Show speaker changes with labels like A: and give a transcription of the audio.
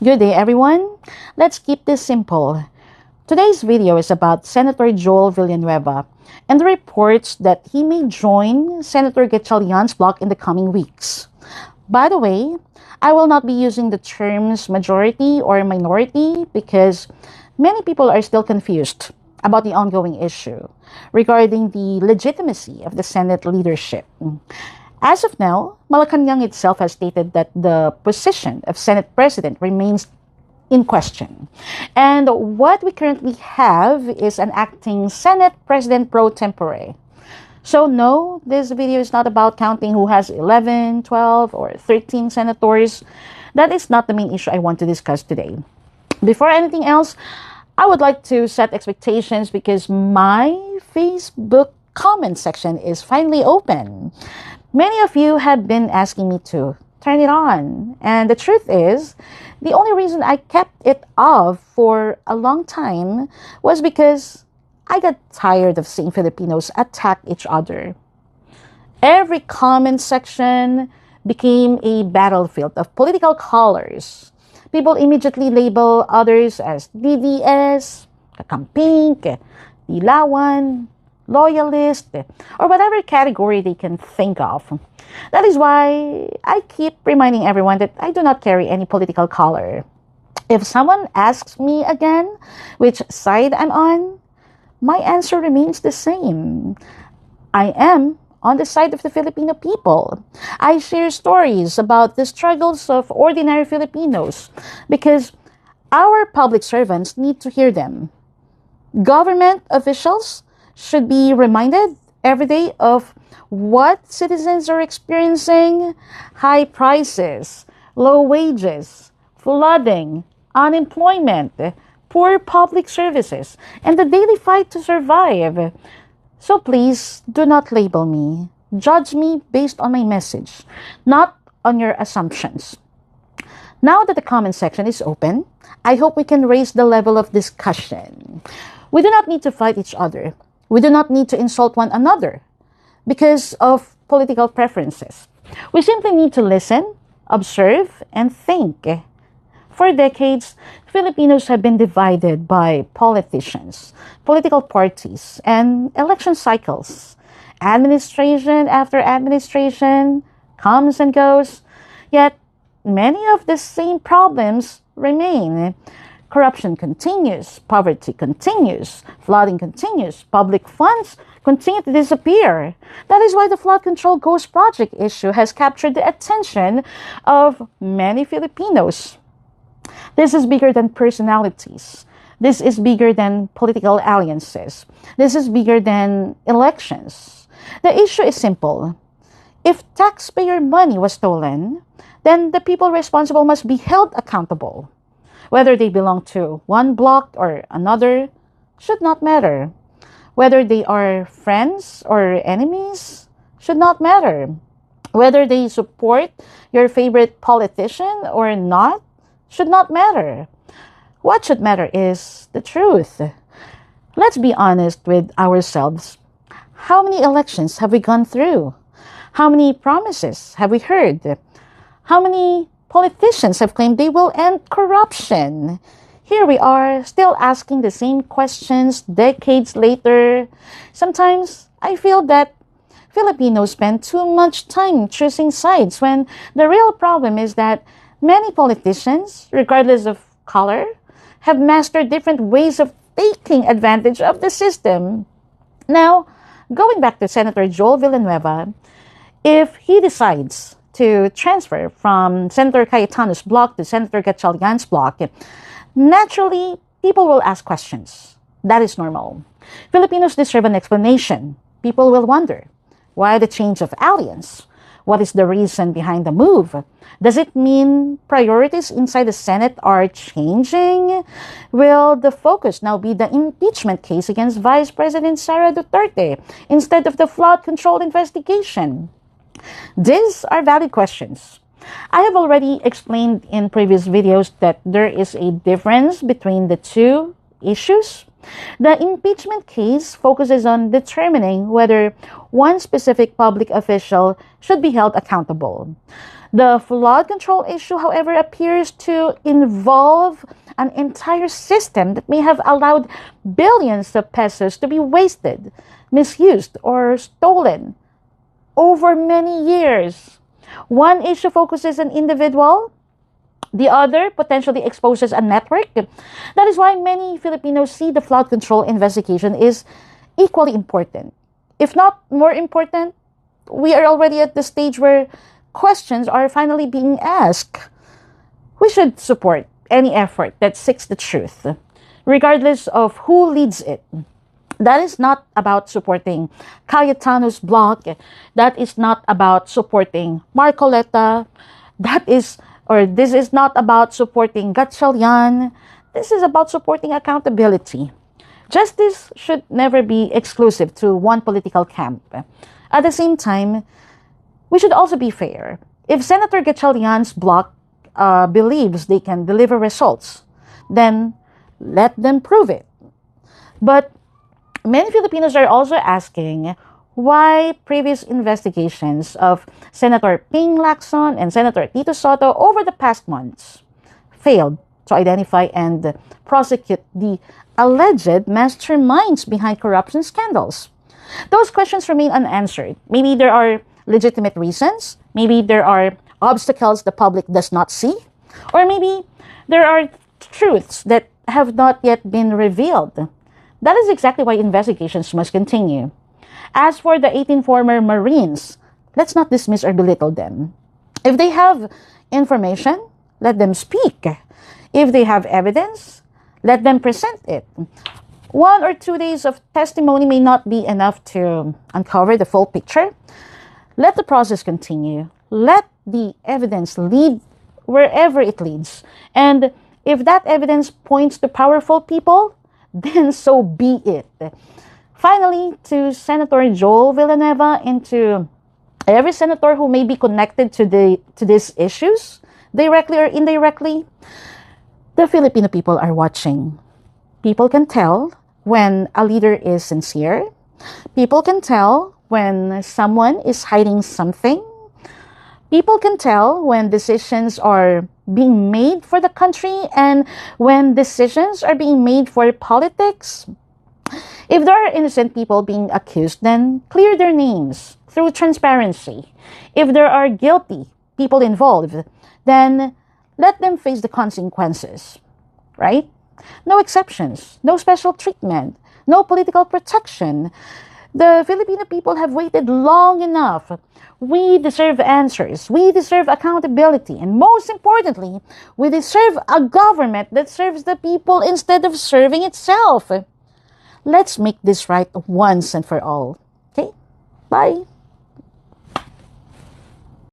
A: Good day, everyone. Let's keep this simple. Today's video is about Senator Joel Villanueva and the reports that he may join Senator Gatchalian's bloc in the coming weeks. By the way, I will not be using the terms majority or minority because many people are still confused about the ongoing issue regarding the legitimacy of the Senate leadership. As of now, Malacanang itself has stated that the position of Senate President remains in question. And what we currently have is an acting Senate President pro tempore. So no, this video is not about counting who has 11, 12, or 13 senators. That is not the main issue I want to discuss today. Before anything else, I would like to set expectations because my Facebook comment section is finally open. Many of you have been asking me to turn it on. And the truth is, the only reason I kept it off for a long time was because I got tired of seeing Filipinos attack each other. Every comment section became a battlefield of political colors. People immediately label others as DDS, kakamping, dilawan, loyalist, or whatever category they can think of. That is why I keep reminding everyone that I do not carry any political color. If someone asks me again which side I'm on, my answer remains the same. I am on the side of the Filipino people. I share stories about the struggles of ordinary Filipinos because our public servants need to hear them. Government officials should be reminded every day of what citizens are experiencing: high prices, low wages, flooding, unemployment, poor public services, and the daily fight to survive. So please do not label me. Judge me based on my message, not on your assumptions. Now that the comment section is open, I hope we can raise the level of discussion. We do not need to fight each other. We do not need to insult one another because of political preferences. We simply need to listen, observe, and think. For decades, Filipinos have been divided by politicians, political parties, and election cycles. Administration after administration comes and goes, yet many of the same problems remain. Corruption continues, poverty continues, flooding continues, public funds continue to disappear. That is why the flood control ghost project issue has captured the attention of many Filipinos. This is bigger than personalities. This is bigger than political alliances. This is bigger than elections. The issue is simple. If taxpayer money was stolen, then the people responsible must be held accountable. Whether they belong to one bloc or another should not matter. Whether they are friends or enemies should not matter. Whether they support your favorite politician or not should not matter. What should matter is the truth. Let's be honest with ourselves. How many elections have we gone through? How many promises have we heard? How many politicians have claimed they will end corruption? Here we are, still asking the same questions decades later. Sometimes I feel that Filipinos spend too much time choosing sides when the real problem is that many politicians, regardless of color, have mastered different ways of taking advantage of the system. Now, going back to Senator Joel Villanueva, if he decides to transfer from Senator Cayetano's bloc to Senator Gatchalian's bloc, naturally, people will ask questions. That is normal. Filipinos deserve an explanation. People will wonder, why the change of alliance? What is the reason behind the move? Does it mean priorities inside the Senate are changing? Will the focus now be the impeachment case against Vice President Sara Duterte instead of the flood control investigation? These are valid questions. I have already explained in previous videos that there is a difference between the two issues. The impeachment case focuses on determining whether one specific public official should be held accountable. The flood control issue, however, appears to involve an entire system that may have allowed billions of pesos to be wasted, misused, or stolen over many years. One issue focuses on individual, the other potentially exposes a network. That is why many Filipinos see the flood control investigation is equally important. If not more important, we are already at the stage where questions are finally being asked. We should support any effort that seeks the truth, regardless of who leads it. That is not about supporting Cayetano's Bloc. That is not about supporting Marcoleta. This is not about supporting Gatchalian. This is about supporting accountability. Justice should never be exclusive to one political camp. At the same time, we should also be fair. If Senator Gatchalian's Bloc believes they can deliver results, then let them prove it. But many Filipinos are also asking why previous investigations of Senator Ping Lacson and Senator Tito Soto over the past months failed to identify and prosecute the alleged masterminds behind corruption scandals. Those questions remain unanswered. Maybe there are legitimate reasons, maybe there are obstacles the public does not see, or maybe there are truths that have not yet been revealed. That is exactly why investigations must continue. As for the 18 former Marines, let's not dismiss or belittle them. If they have information, let them speak. If they have evidence, let them present it. 1 or 2 days of testimony may not be enough to uncover the full picture. Let the process continue. Let the evidence lead wherever it leads. And if that evidence points to powerful people, then so be it. Finally, to Senator Joel Villanueva and to every senator who may be connected to these issues, directly or indirectly, the Filipino people are watching. People can tell when a leader is sincere. People can tell when someone is hiding something. People can tell when decisions are being made for the country and when decisions are being made for politics. If there are innocent people being accused, then clear their names through transparency. If there are guilty people involved, then let them face the consequences, right? No exceptions, no special treatment, no political protection. The Filipino people have waited long enough. We deserve answers. We deserve accountability. And most importantly, we deserve a government that serves the people instead of serving itself. Let's make this right once and for all. Okay? Bye.